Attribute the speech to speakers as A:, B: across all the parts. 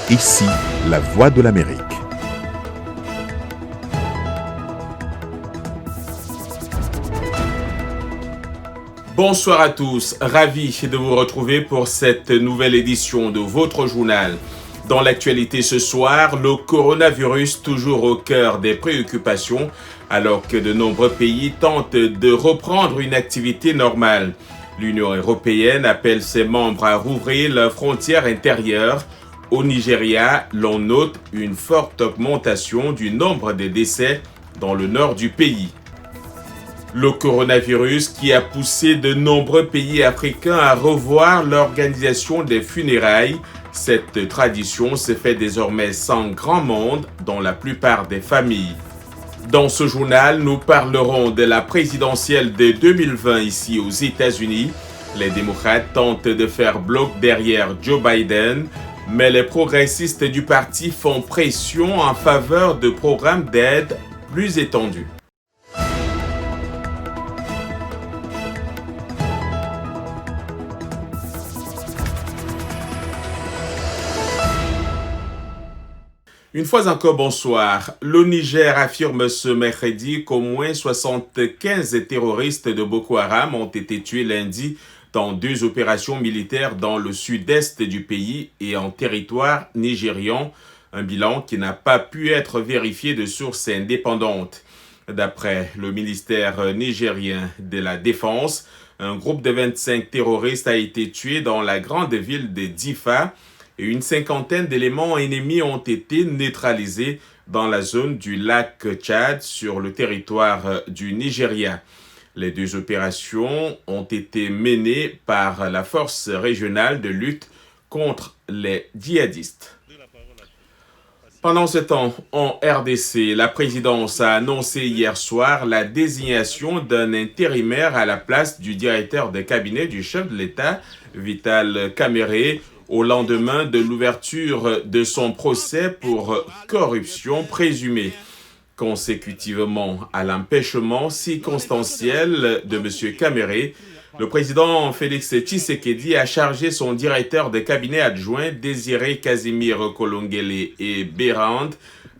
A: Ici, la voix de l'Amérique.
B: Bonsoir à tous, ravi de vous retrouver pour cette nouvelle édition de votre journal. Dans l'actualité ce soir, le coronavirus toujours au cœur des préoccupations alors que de nombreux pays tentent de reprendre une activité normale. L'Union européenne appelle ses membres à rouvrir leurs frontières intérieures. Au Nigeria, l'on note une forte augmentation du nombre de décès dans le nord du pays. Le coronavirus qui a poussé de nombreux pays africains à revoir l'organisation des funérailles. Cette tradition se fait désormais sans grand monde dans la plupart des familles. Dans ce journal, nous parlerons de la présidentielle de 2020 ici aux États-Unis. Les démocrates tentent de faire bloc derrière Joe Biden, mais les progressistes du parti font pression en faveur de programmes d'aide plus étendus. Une fois encore, bonsoir. Le Niger affirme ce mercredi qu'au moins 75 terroristes de Boko Haram ont été tués lundi dans 2 opérations militaires dans le sud-est du pays et en territoire nigérian, un bilan qui n'a pas pu être vérifié de sources indépendantes. D'après le ministère nigérien de la Défense, un groupe de 25 terroristes a été tué dans la grande ville de Difa, et une cinquantaine d'éléments ennemis ont été neutralisés dans la zone du lac Tchad sur le territoire du Nigeria. Les 2 opérations ont été menées par la force régionale de lutte contre les djihadistes. Pendant ce temps, en RDC, la présidence a annoncé hier soir la désignation d'un intérimaire à la place du directeur de cabinet du chef de l'État, Vital Kamerhe, au lendemain de l'ouverture de son procès pour corruption présumée. Consécutivement à l'empêchement circonstanciel de M. Kamerhe, le président Félix Tshisekedi a chargé son directeur de cabinet adjoint Désiré Casimir Kolongele et Bérand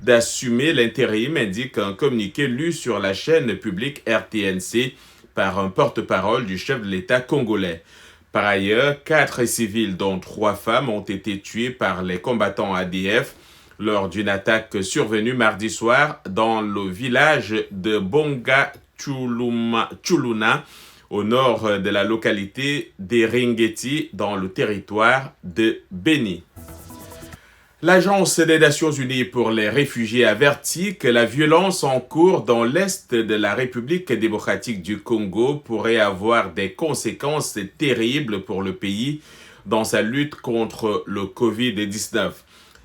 B: d'assumer l'intérim, indique un communiqué lu sur la chaîne publique RTNC par un porte-parole du chef de l'État congolais. Par ailleurs, 4 civils, dont 3 femmes, ont été tués par les combattants ADF lors d'une attaque survenue mardi soir dans le village de Bonga Chuluna, au nord de la localité d'Eringeti, dans le territoire de Beni. L'Agence des Nations Unies pour les réfugiés avertit que la violence en cours dans l'est de la République démocratique du Congo pourrait avoir des conséquences terribles pour le pays dans sa lutte contre le Covid-19.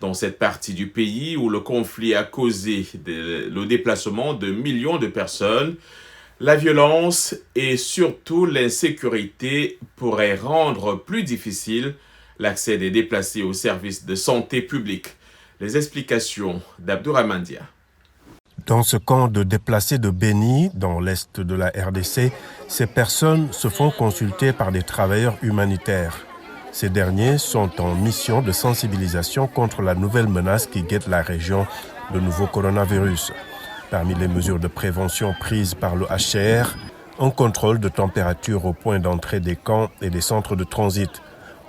B: Dans cette partie du pays où le conflit a causé le déplacement de millions de personnes, la violence et surtout l'insécurité pourraient rendre plus difficile l'accès des déplacés aux services de santé publique. Les explications d'Abdourahmane Dia.
C: Dans ce camp de déplacés de Beni, dans l'est de la RDC, ces personnes se font consulter par des travailleurs humanitaires. Ces derniers sont en mission de sensibilisation contre la nouvelle menace qui guette la région, le nouveau coronavirus. Parmi les mesures de prévention prises par le HCR, un contrôle de température au point d'entrée des camps et des centres de transit.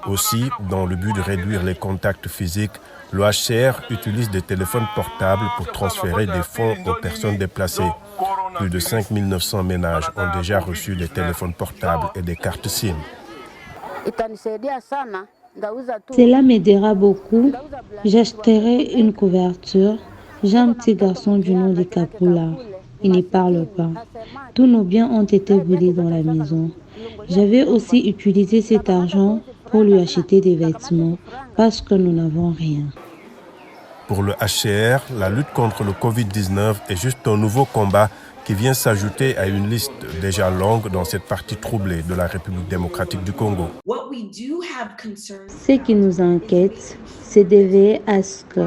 C: Aussi, dans le but de réduire les contacts physiques, le HCR utilise des téléphones portables pour transférer des fonds aux personnes déplacées. Plus de 5 900 ménages ont déjà reçu des téléphones portables et des cartes SIM.
D: Cela m'aidera beaucoup. J'achèterai une couverture. J'ai un petit garçon du nom de Kapula. Il ne parle pas. Tous nos biens ont été volés dans la maison. J'avais aussi utilisé cet argent pour lui acheter des vêtements parce que nous n'avons rien.
C: Pour le HCR, la lutte contre le Covid-19 est juste un nouveau combat qui vient s'ajouter à une liste déjà longue dans cette partie troublée de la République démocratique du Congo.
D: Ce qui nous inquiète, c'est de veiller à ce que,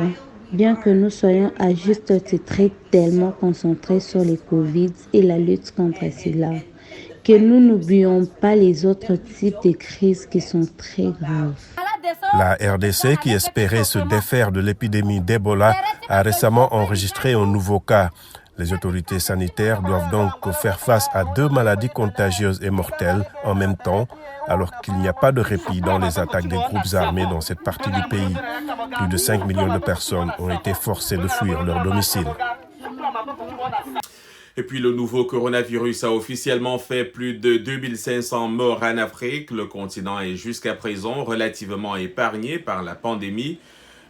D: bien que nous soyons à juste titre tellement concentrés sur les Covid et la lutte contre cela, que nous n'oublions pas les autres types de crises qui sont très graves.
C: La RDC, qui espérait se défaire de l'épidémie d'Ebola, a récemment enregistré un nouveau cas. Les autorités sanitaires doivent donc faire face à 2 maladies contagieuses et mortelles en même temps, alors qu'il n'y a pas de répit dans les attaques des groupes armés dans cette partie du pays. Plus de 5 millions de personnes ont été forcées de fuir leur domicile.
B: Et puis le nouveau coronavirus a officiellement fait plus de 2500 morts en Afrique. Le continent est jusqu'à présent relativement épargné par la pandémie,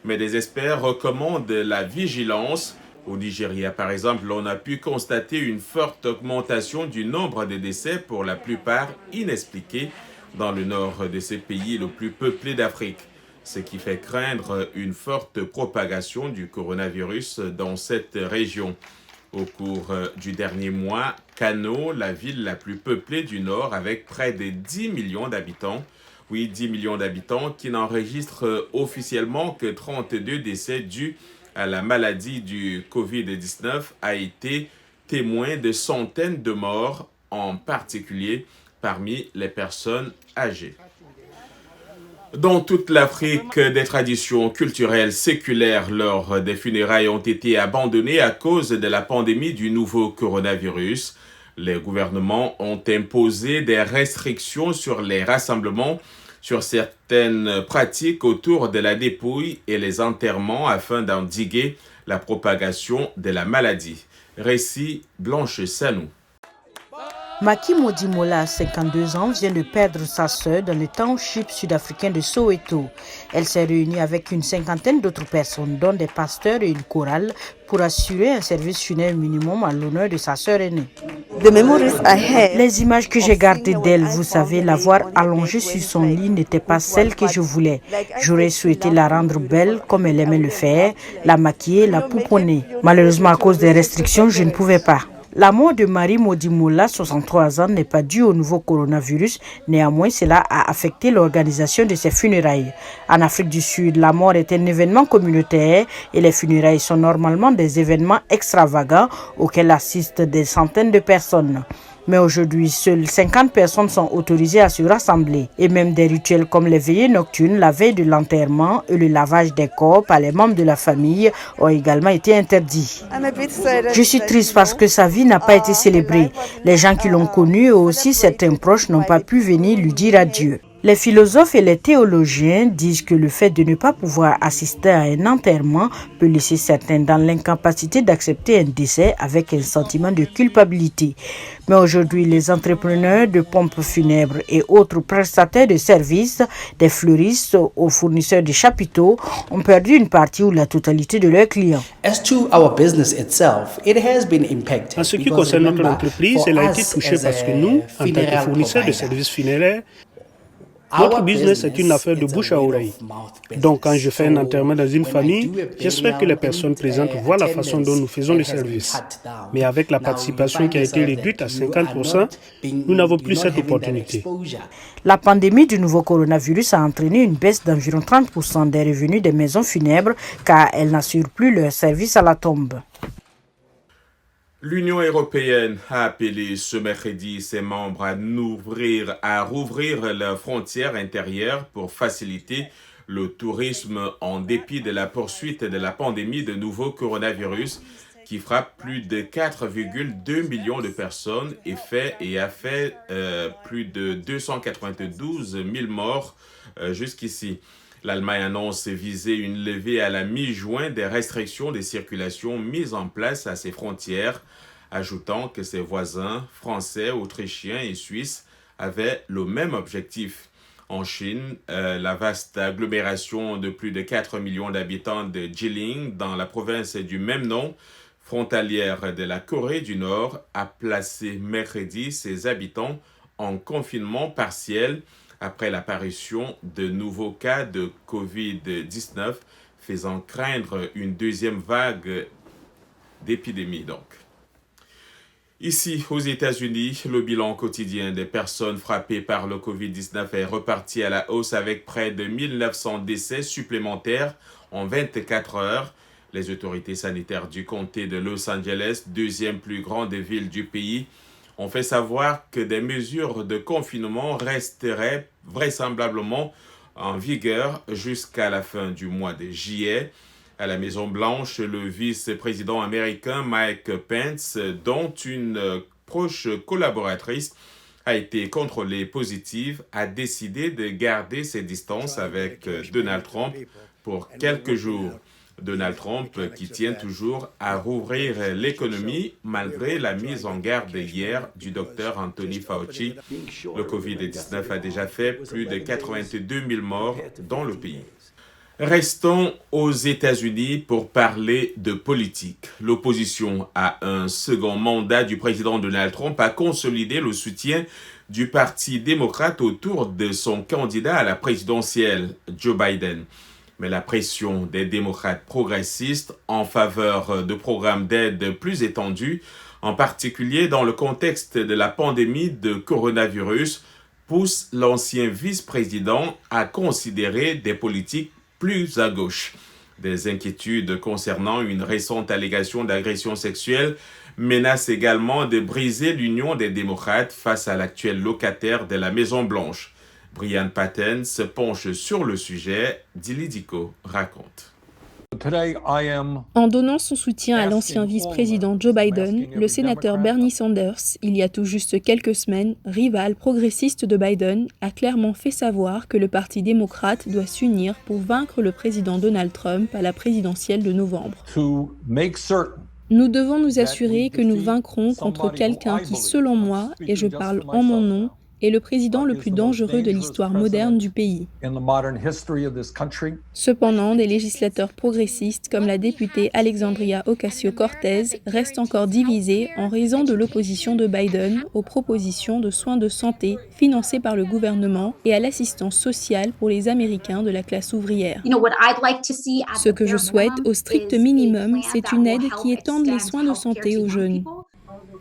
B: mais des experts recommandent la vigilance. Au Nigeria, par exemple, on a pu constater une forte augmentation du nombre de décès, pour la plupart inexpliqués, dans le nord de ce pays le plus peuplé d'Afrique, ce qui fait craindre une forte propagation du coronavirus dans cette région. Au cours du dernier mois, Kano, la ville la plus peuplée du Nord, avec près de 10 millions d'habitants, 10 millions d'habitants, qui n'enregistrent officiellement que 32 décès dus à la maladie du COVID-19, a été témoin de centaines de morts, en particulier parmi les personnes âgées. Dans toute l'Afrique, des traditions culturelles séculaires lors des funérailles ont été abandonnées à cause de la pandémie du nouveau coronavirus. Les gouvernements ont imposé des restrictions sur les rassemblements, sur certaines pratiques autour de la dépouille et les enterrements afin d'endiguer la propagation de la maladie. Récit Blanche Sanou.
E: Maki Modimola, 52 ans, vient de perdre sa sœur dans le township sud-africain de Soweto. Elle s'est réunie avec une cinquantaine d'autres personnes, dont des pasteurs et une chorale, pour assurer un service funèbre minimum à l'honneur de sa sœur aînée. Les images que j'ai gardées d'elle, vous savez, la voir allongée sur son lit n'était pas celle que je voulais. J'aurais souhaité la rendre belle comme elle aimait le faire, la maquiller, la pouponner. Malheureusement, à cause des restrictions, je ne pouvais pas. La mort de Marie Modimola, 63 ans, n'est pas due au nouveau coronavirus. Néanmoins, cela a affecté l'organisation de ses funérailles. En Afrique du Sud, la mort est un événement communautaire et les funérailles sont normalement des événements extravagants auxquels assistent des centaines de personnes. Mais aujourd'hui, seules 50 personnes sont autorisées à se rassembler. Et même des rituels comme les veillées nocturnes, la veille de l'enterrement et le lavage des corps par les membres de la famille ont également été interdits. Je suis triste parce que sa vie n'a pas été célébrée. Les gens qui l'ont connue et aussi certains proches n'ont pas pu venir lui dire adieu. Les philosophes et les théologiens disent que le fait de ne pas pouvoir assister à un enterrement peut laisser certains dans l'incapacité d'accepter un décès avec un sentiment de culpabilité. Mais aujourd'hui, les entrepreneurs de pompes funèbres et autres prestataires de services, des fleuristes aux fournisseurs de chapiteaux, ont perdu une partie ou la totalité de leurs clients.
F: En ce
G: qui concerne notre entreprise, elle a été touchée parce que nous, en tant que fournisseurs de services funéraires, notre business est une affaire de bouche à oreille. Donc, quand je fais un enterrement dans une famille, j'espère que les personnes présentes voient la façon dont nous faisons le service. Mais avec la participation qui a été réduite à 50%, nous n'avons plus cette opportunité.
E: La pandémie du nouveau coronavirus a entraîné une baisse d'environ 30% des revenus des maisons funèbres car elles n'assurent plus leur service à la tombe.
B: L'Union européenne a appelé ce mercredi ses membres à rouvrir leurs frontières intérieures pour faciliter le tourisme en dépit de la poursuite de la pandémie de nouveau coronavirus qui frappe plus de 4,2 millions de personnes et a fait plus de 292 000 morts jusqu'ici. L'Allemagne annonce viser une levée à la mi-juin des restrictions de circulation mises en place à ses frontières, ajoutant que ses voisins français, autrichiens et suisses avaient le même objectif. En Chine, la vaste agglomération de plus de 4 millions d'habitants de Jilin, dans la province du même nom, frontalière de la Corée du Nord, a placé mercredi ses habitants en confinement partiel après l'apparition de nouveaux cas de COVID-19, faisant craindre une deuxième vague d'épidémie. Ici, aux États-Unis, le bilan quotidien des personnes frappées par le COVID-19 est reparti à la hausse avec près de 1900 décès supplémentaires en 24 heures. Les autorités sanitaires du comté de Los Angeles, deuxième plus grande ville du pays, ont fait savoir que des mesures de confinement resteraient vraisemblablement en vigueur jusqu'à la fin du mois de juillet. À la Maison-Blanche, le vice-président américain Mike Pence, dont une proche collaboratrice a été contrôlée positive, a décidé de garder ses distances avec Donald Trump pour quelques jours. Donald Trump qui tient toujours à rouvrir l'économie malgré la mise en garde hier du docteur Anthony Fauci. Le COVID-19 a déjà fait plus de 82 000 morts dans le pays. Restons aux États-Unis pour parler de politique. L'opposition à un second mandat du président Donald Trump a consolidé le soutien du Parti démocrate autour de son candidat à la présidentielle, Joe Biden. Mais la pression des démocrates progressistes en faveur de programmes d'aide plus étendus, en particulier dans le contexte de la pandémie de coronavirus, pousse l'ancien vice-président à considérer des politiques plus à gauche. Des inquiétudes concernant une récente allégation d'agression sexuelle menacent également de briser l'union des démocrates face à l'actuel locataire de la Maison-Blanche. Brian Patten se penche sur le sujet, Dili Diko raconte.
F: En donnant son soutien à l'ancien vice-président Joe Biden, le sénateur Bernie Sanders, il y a tout juste quelques semaines, rival progressiste de Biden, a clairement fait savoir que le Parti démocrate doit s'unir pour vaincre le président Donald Trump à la présidentielle de novembre. Nous devons nous assurer que nous vaincrons contre quelqu'un qui, selon moi, et je parle en mon nom, est le président le plus dangereux de l'histoire moderne du pays. Cependant, des législateurs progressistes comme la députée Alexandria Ocasio-Cortez restent encore divisés en raison de l'opposition de Biden aux propositions de soins de santé financées par le gouvernement et à l'assistance sociale pour les Américains de la classe ouvrière. Ce que je souhaite, au strict minimum, c'est une aide qui étende les soins de santé aux jeunes.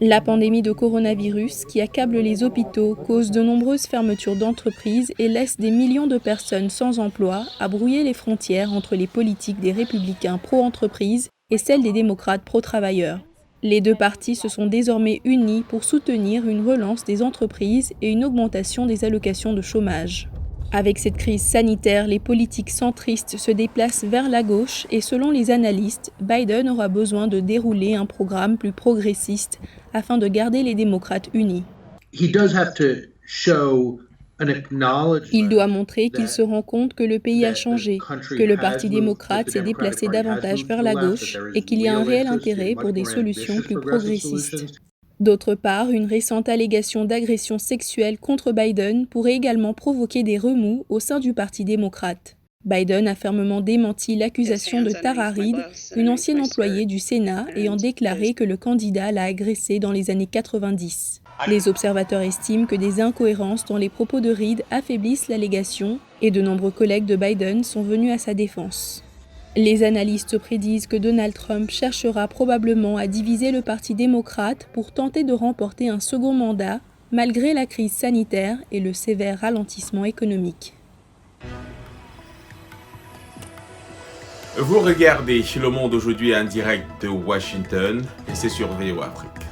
F: La pandémie de coronavirus qui accable les hôpitaux cause de nombreuses fermetures d'entreprises et laisse des millions de personnes sans emploi à brouiller les frontières entre les politiques des républicains pro-entreprises et celles des démocrates pro-travailleurs. Les deux partis se sont désormais unis pour soutenir une relance des entreprises et une augmentation des allocations de chômage. Avec cette crise sanitaire, les politiques centristes se déplacent vers la gauche et selon les analystes, Biden aura besoin de dérouler un programme plus progressiste afin de garder les démocrates unis. Il doit montrer qu'il se rend compte que le pays a changé, que le Parti démocrate s'est déplacé davantage vers la gauche et qu'il y a un réel intérêt pour des solutions plus progressistes. D'autre part, une récente allégation d'agression sexuelle contre Biden pourrait également provoquer des remous au sein du Parti démocrate. Biden a fermement démenti l'accusation de Tara Reade, une ancienne employée du Sénat, ayant déclaré que le candidat l'a agressée dans les années 90. Les observateurs estiment que des incohérences dans les propos de Reade affaiblissent l'allégation et de nombreux collègues de Biden sont venus à sa défense. Les analystes prédisent que Donald Trump cherchera probablement à diviser le Parti démocrate pour tenter de remporter un second mandat, malgré la crise sanitaire et le sévère ralentissement économique.
B: Vous regardez Le Monde aujourd'hui en direct de Washington et c'est sur VOA Afrique.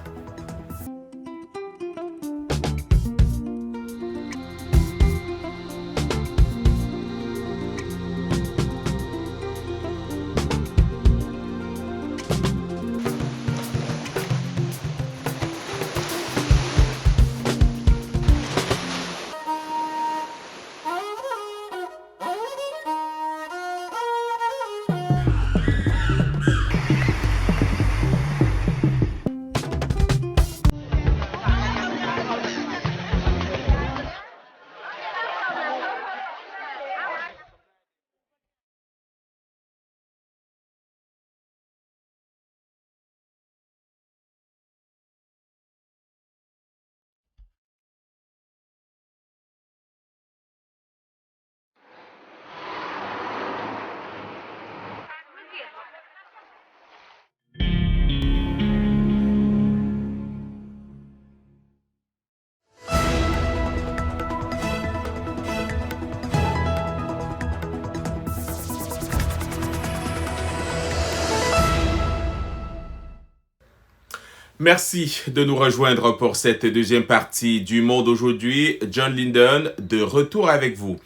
B: Merci de nous rejoindre pour cette deuxième partie du Monde aujourd'hui. John Linden, de retour avec vous.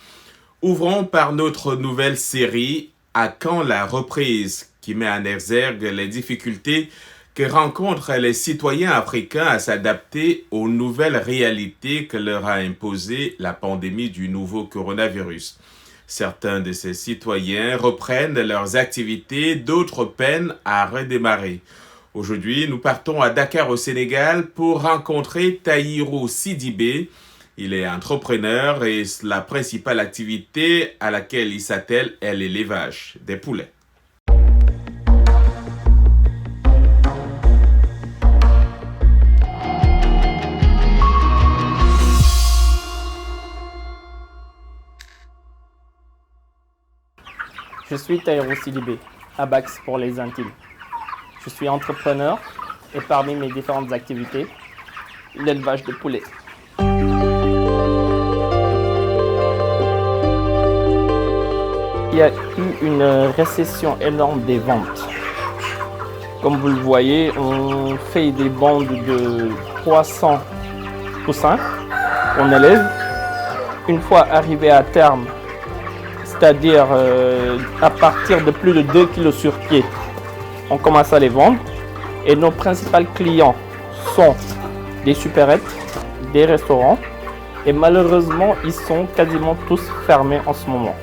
B: Ouvrons par notre nouvelle série « À quand la reprise ?» qui met en exergue les difficultés que rencontrent les citoyens africains à s'adapter aux nouvelles réalités que leur a imposées la pandémie du nouveau coronavirus. Certains de ces citoyens reprennent leurs activités, d'autres peinent à redémarrer. Aujourd'hui, nous partons à Dakar au Sénégal pour rencontrer Tahirou Sidibé. Il est entrepreneur et la principale activité à laquelle il s'attelle est l'élevage des poulets.
H: Je suis Tahirou Sidibé, à Bax pour les Antilles. Je suis entrepreneur et parmi mes différentes activités, l'élevage de poulets. Il y a eu une récession énorme des ventes. Comme vous le voyez, on fait des bandes de 300 poussins, on élève. Une fois arrivé à terme, c'est-à-dire à partir de plus de 2 kg sur pied, on commence à les vendre. Et nos principaux clients sont des supérettes, des restaurants. Et malheureusement, ils sont quasiment tous fermés en ce moment.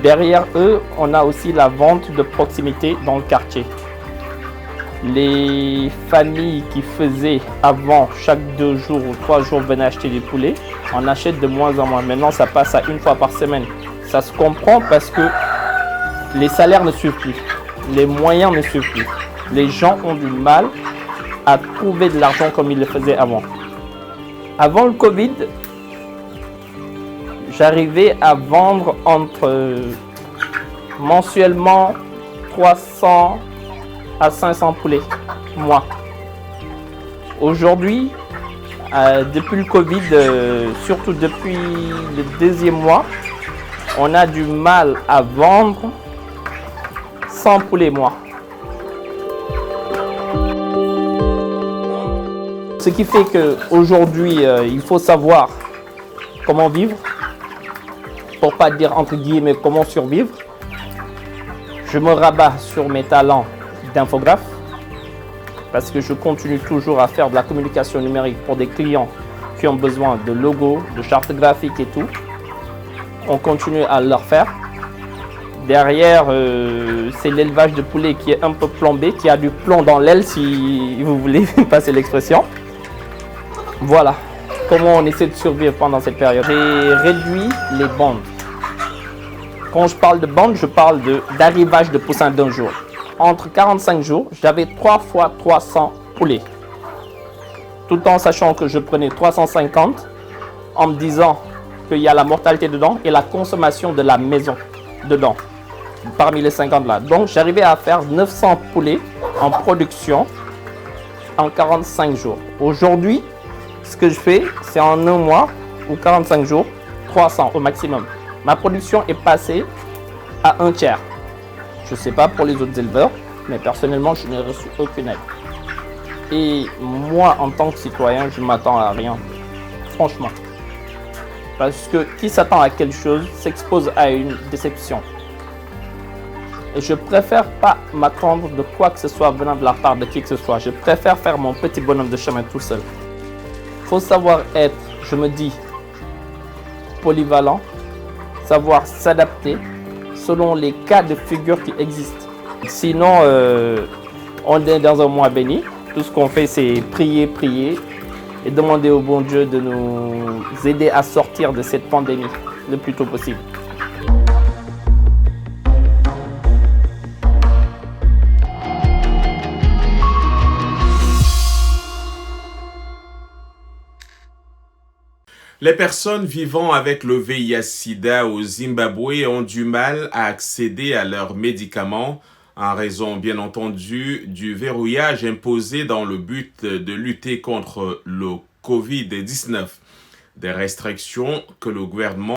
H: Derrière eux, on a aussi la vente de proximité dans le quartier. Les familles qui faisaient avant chaque 2 jours ou 3 jours venaient acheter des poulets, on achète de moins en moins. Maintenant, ça passe à 1 fois par semaine. Ça se comprend parce que les salaires ne suivent plus, les moyens ne suivent plus. Les gens ont du mal à trouver de l'argent comme ils le faisaient avant. Avant le Covid, j'arrivais à vendre mensuellement 300 à 500 poulets, moi. Aujourd'hui, depuis le Covid, surtout depuis le 2e mois, on a du mal à vendre 100 poulets mois. Ce qui fait qu'aujourd'hui, il faut savoir comment vivre, pour pas dire entre guillemets comment survivre. Je me rabats sur mes talents d'infographe parce que je continue toujours à faire de la communication numérique pour des clients qui ont besoin de logos, de chartes graphiques et tout. On continue à leur faire. Derrière, c'est l'élevage de poulets qui est un peu plombé, qui a du plomb dans l'aile si vous voulez passer l'expression. Voilà comment on essaie de survivre pendant cette période. J'ai réduit les bandes. Quand je parle de bandes, je parle d'arrivage de poussins d'un jour. Entre 45 jours, j'avais 3 fois 300 poulets. Tout en sachant que je prenais 350, en me disant qu'il y a la mortalité dedans et la consommation de la maison dedans, parmi les 50 là. Donc j'arrivais à faire 900 poulets en production en 45 jours. Aujourd'hui, ce que je fais, c'est en 1 mois ou 45 jours, 300 au maximum. Ma production est passée à 1/3. Je ne sais pas pour les autres éleveurs, mais personnellement, je n'ai reçu aucune aide. Et moi, en tant que citoyen, je ne m'attends à rien, franchement. Parce que qui s'attend à quelque chose s'expose à une déception. Et je préfère pas m'attendre de quoi que ce soit venant de la part de qui que ce soit. Je préfère faire mon petit bonhomme de chemin tout seul. Il faut savoir être, je me dis, polyvalent, savoir s'adapter selon les cas de figure qui existent. Sinon, on est dans un mois béni. Tout ce qu'on fait, c'est prier, prier et demander au bon Dieu de nous aider à sortir de cette pandémie le plus tôt possible.
B: Les personnes vivant avec le VIH-Sida au Zimbabwe ont du mal à accéder à leurs médicaments en raison, bien entendu, du verrouillage imposé dans le but de lutter contre le Covid-19. Des restrictions que le gouvernement...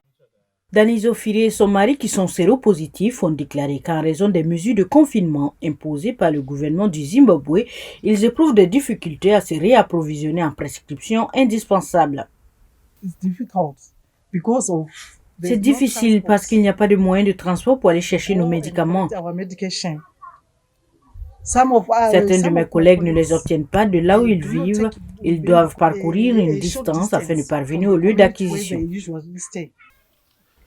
E: Danizo Firé et son mari, qui sont séropositifs, ont déclaré qu'en raison des mesures de confinement imposées par le gouvernement du Zimbabwe, ils éprouvent des difficultés à se réapprovisionner en prescriptions indispensables.
I: It's difficult because of
E: C'est difficile parce qu'il n'y a pas de moyen de transport pour aller chercher nos médicaments. Certains de mes collègues ne les obtiennent pas de là où ils vivent. Ils doivent parcourir une distance afin de parvenir au lieu d'acquisition.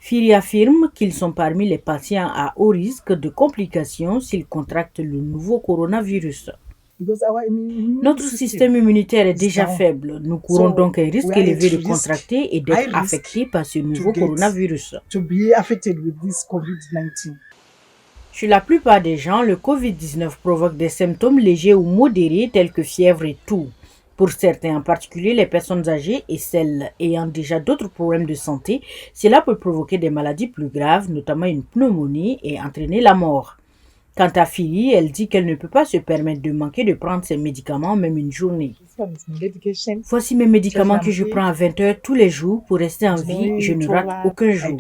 E: Firi affirme qu'ils sont parmi les patients à haut risque de complications s'ils contractent le nouveau coronavirus. Notre système immunitaire est déjà faible. Nous courons donc un risque élevé de contracter et d'être affectés par ce nouveau coronavirus. Chez la plupart des gens, le Covid-19 provoque des symptômes légers ou modérés tels que fièvre et toux. Pour certains, en particulier les personnes âgées et celles ayant déjà d'autres problèmes de santé, cela peut provoquer des maladies plus graves, notamment une pneumonie, et entraîner la mort. Quant à Fili, elle dit qu'elle ne peut pas se permettre de manquer de prendre ses médicaments même une journée. Voici mes médicaments que je prends à 20 heures tous les jours pour rester en vie. Je ne rate aucun jour.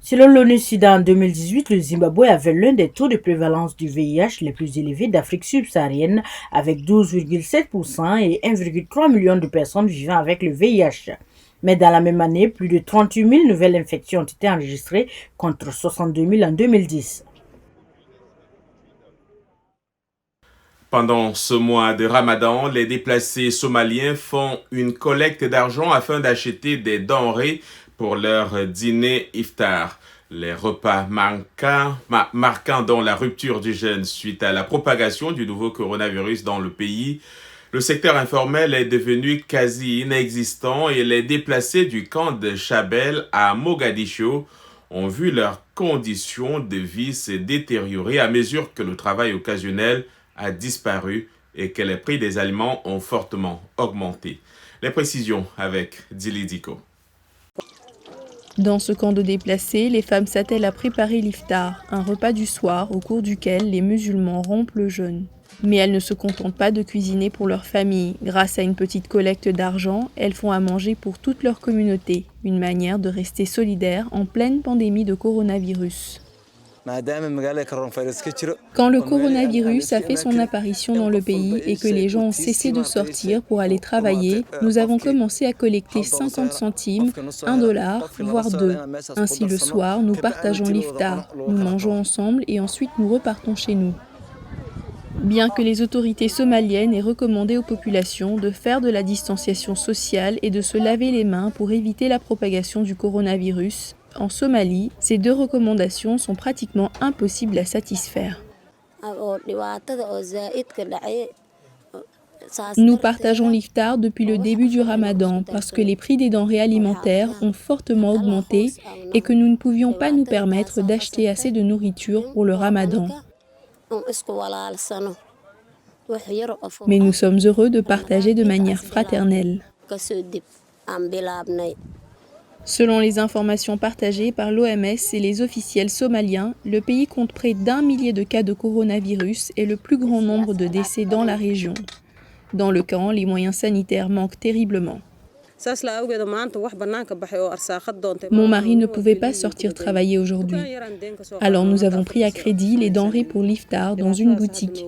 E: Selon l'ONU-SIDA en 2018, le Zimbabwe avait l'un des taux de prévalence du VIH les plus élevés d'Afrique subsaharienne, avec 12,7% et 1,3 million de personnes vivant avec le VIH. Mais dans la même année, plus de 38 000 nouvelles infections ont été enregistrées contre 62 000 en 2010.
B: Pendant ce mois de Ramadan, les déplacés somaliens font une collecte d'argent afin d'acheter des denrées pour leur dîner iftar. Les repas marquant dans la rupture du jeûne suite à la propagation du nouveau coronavirus dans le pays. Le secteur informel est devenu quasi inexistant et les déplacés du camp de Chabel à Mogadiscio ont vu leurs conditions de vie se détériorer à mesure que le travail occasionnel a disparu et que les prix des aliments ont fortement augmenté. Les précisions avec Dili Diko.
F: Dans ce camp de déplacés, les femmes s'attellent à préparer l'iftar, un repas du soir au cours duquel les musulmans rompent le jeûne. Mais elles ne se contentent pas de cuisiner pour leur famille. Grâce à une petite collecte d'argent, elles font à manger pour toute leur communauté, une manière de rester solidaires en pleine pandémie de coronavirus. Quand le coronavirus a fait son apparition dans le pays et que les gens ont cessé de sortir pour aller travailler, nous avons commencé à collecter 50 centimes, $1, voire 2. Ainsi le soir, nous partageons l'iftar, nous mangeons ensemble et ensuite nous repartons chez nous. Bien que les autorités somaliennes aient recommandé aux populations de faire de la distanciation sociale et de se laver les mains pour éviter la propagation du coronavirus, en Somalie, ces deux recommandations sont pratiquement impossibles à satisfaire. Nous partageons l'iftar depuis le début du Ramadan parce que les prix des denrées alimentaires ont fortement augmenté et que nous ne pouvions pas nous permettre d'acheter assez de nourriture pour le Ramadan. Mais nous sommes heureux de partager de manière fraternelle. Selon les informations partagées par l'OMS et les officiels somaliens, le pays compte près d'1 millier de cas de coronavirus et le plus grand nombre de décès dans la région. Dans le camp, les moyens sanitaires manquent terriblement. Mon mari ne pouvait pas sortir travailler aujourd'hui. Alors nous avons pris à crédit les denrées pour l'iftar dans une boutique.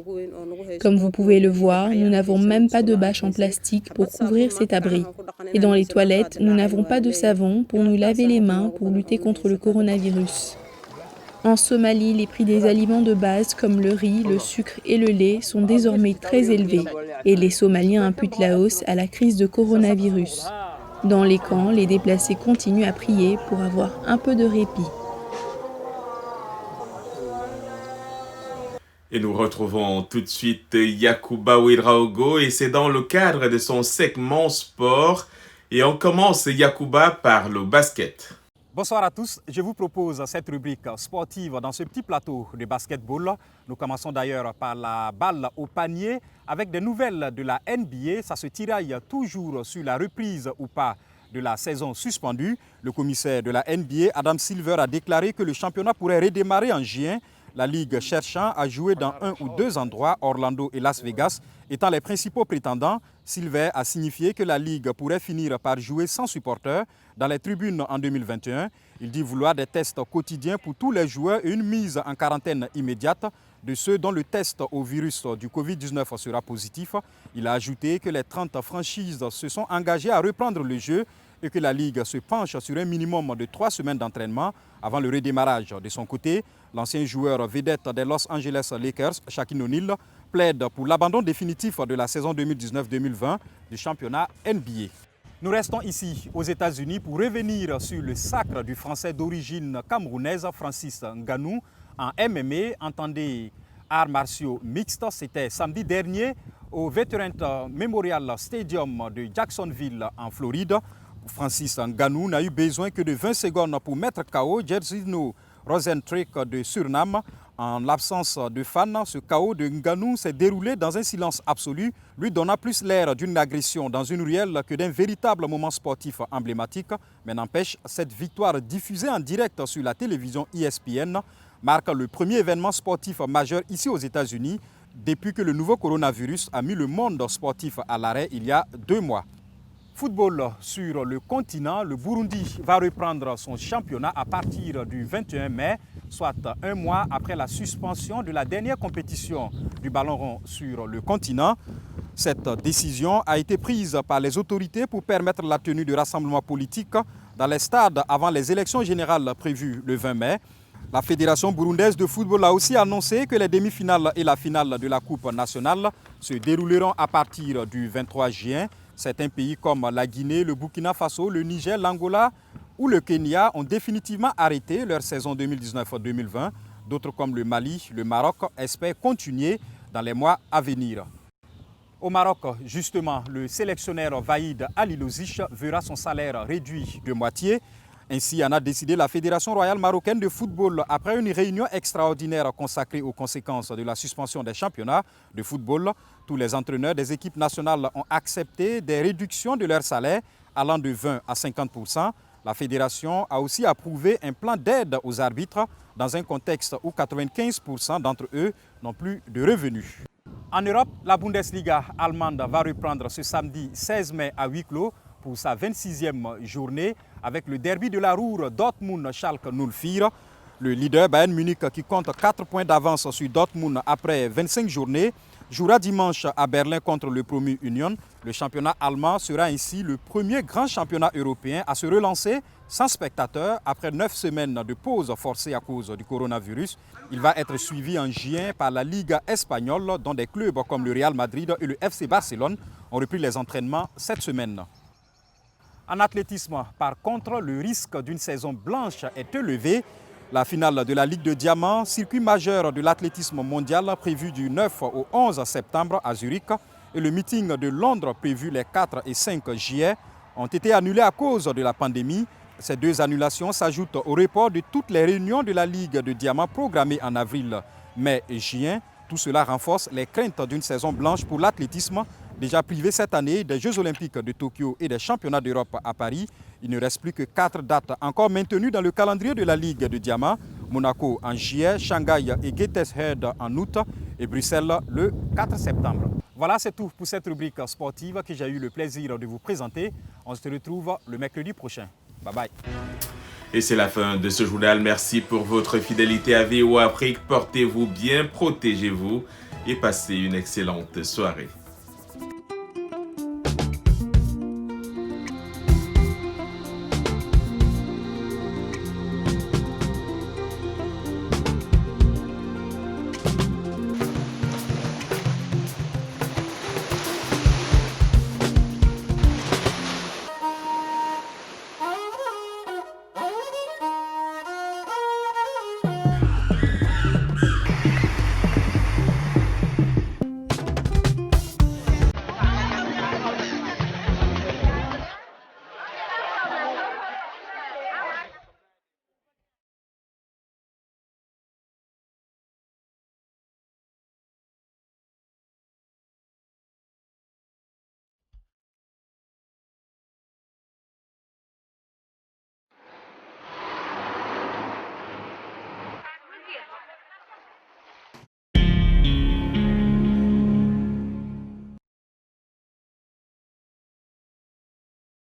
F: Comme vous pouvez le voir, nous n'avons même pas de bâche en plastique pour couvrir cet abri. Et dans les toilettes, nous n'avons pas de savon pour nous laver les mains pour lutter contre le coronavirus. En Somalie, les prix des aliments de base comme le riz, le sucre et le lait sont désormais très élevés et les Somaliens imputent la hausse à la crise de coronavirus. Dans les camps, les déplacés continuent à prier pour avoir un peu de répit.
B: Et nous retrouvons tout de suite Yacouba Ouedraogo et c'est dans le cadre de son segment sport. Et on commence, Yacouba, par le basket.
I: Bonsoir à tous, je vous propose cette rubrique sportive dans ce petit plateau de basketball. Nous commençons d'ailleurs par la balle au panier avec des nouvelles de la NBA. Ça se tiraille toujours sur la reprise ou pas de la saison suspendue. Le commissaire de la NBA, Adam Silver, a déclaré que le championnat pourrait redémarrer en juin. La Ligue cherchant à jouer dans un ou deux endroits, Orlando et Las Vegas, étant les principaux prétendants. Silver a signifié que la Ligue pourrait finir par jouer sans supporters dans les tribunes en 2021. Il dit vouloir des tests quotidiens pour tous les joueurs et une mise en quarantaine immédiate de ceux dont le test au virus du Covid-19 sera positif. Il a ajouté que les 30 franchises se sont engagées à reprendre le jeu et que la Ligue se penche sur un minimum de 3 semaines d'entraînement avant le redémarrage. De son côté, l'ancien joueur vedette des Los Angeles Lakers, Shaquille O'Neal, plaide pour l'abandon définitif de la saison 2019-2020 du championnat NBA. Nous restons ici aux États-Unis pour revenir sur le sacre du Français d'origine camerounaise Francis Ngannou en MMA, entendez arts martiaux mixtes. C'était samedi dernier au Veterans Memorial Stadium de Jacksonville en Floride. Francis Ngannou n'a eu besoin que de 20 secondes pour mettre KO Jairzinho Rozenstruik de Suriname. En l'absence de fans, ce KO de Ngannou s'est déroulé dans un silence absolu, lui donnant plus l'air d'une agression dans une ruelle que d'un véritable moment sportif emblématique. Mais n'empêche, cette victoire diffusée en direct sur la télévision ESPN marque le premier événement sportif majeur ici aux États-Unis depuis que le nouveau coronavirus a mis le monde sportif à l'arrêt il y a 2 mois. Football sur le continent, le Burundi va reprendre son championnat à partir du 21 mai, soit 1 mois après la suspension de la dernière compétition du ballon rond sur le continent. Cette décision a été prise par les autorités pour permettre la tenue de rassemblements politiques dans les stades avant les élections générales prévues le 20 mai. La Fédération burundaise de football a aussi annoncé que les demi-finales et la finale de la Coupe nationale se dérouleront à partir du 23 juin. Certains pays comme la Guinée, le Burkina Faso, le Niger, l'Angola ou le Kenya ont définitivement arrêté leur saison 2019-2020. D'autres comme le Mali, le Maroc espèrent continuer dans les mois à venir. Au Maroc, justement, le sélectionneur Vaïd Alilozic verra son salaire réduit de moitié. Ainsi en a décidé la Fédération royale marocaine de football après une réunion extraordinaire consacrée aux conséquences de la suspension des championnats de football. Tous les entraîneurs des équipes nationales ont accepté des réductions de leur salaire allant de 20 à 50%. La Fédération a aussi approuvé un plan d'aide aux arbitres dans un contexte où 95% d'entre eux n'ont plus de revenus. En Europe, la Bundesliga allemande va reprendre ce samedi 16 mai à huis clos pour sa 26e journée avec le derby de la Ruhr Dortmund-Schalke 04. Le leader Bayern Munich, qui compte 4 points d'avance sur Dortmund après 25 journées, jouera dimanche à Berlin contre le promu Union. Le championnat allemand sera ainsi le premier grand championnat européen à se relancer sans spectateurs après 9 semaines de pause forcée à cause du coronavirus. Il va être suivi en juin par la Liga espagnole, dont des clubs comme le Real Madrid et le FC Barcelone ont repris les entraînements cette semaine. En athlétisme, par contre, le risque d'une saison blanche est élevé. La finale de la Ligue de Diamant, circuit majeur de l'athlétisme mondial prévu du 9 au 11 septembre à Zurich, et le meeting de Londres prévu les 4 et 5 juillet ont été annulés à cause de la pandémie. Ces 2 annulations s'ajoutent au report de toutes les réunions de la Ligue de Diamant programmées en avril, mai et juin. Tout cela renforce les craintes d'une saison blanche pour l'athlétisme, déjà privé cette année des Jeux Olympiques de Tokyo et des Championnats d'Europe à Paris. Il ne reste plus que 4 dates encore maintenues dans le calendrier de la Ligue de Diamant. Monaco en juillet, Shanghai et Gateshead en août et Bruxelles le 4 septembre. Voilà, c'est tout pour cette rubrique sportive que j'ai eu le plaisir de vous présenter. On se retrouve le mercredi prochain. Bye bye.
B: Et c'est la fin de ce journal. Merci pour votre fidélité à VOA Afrique. Portez-vous bien, protégez-vous et passez une excellente soirée.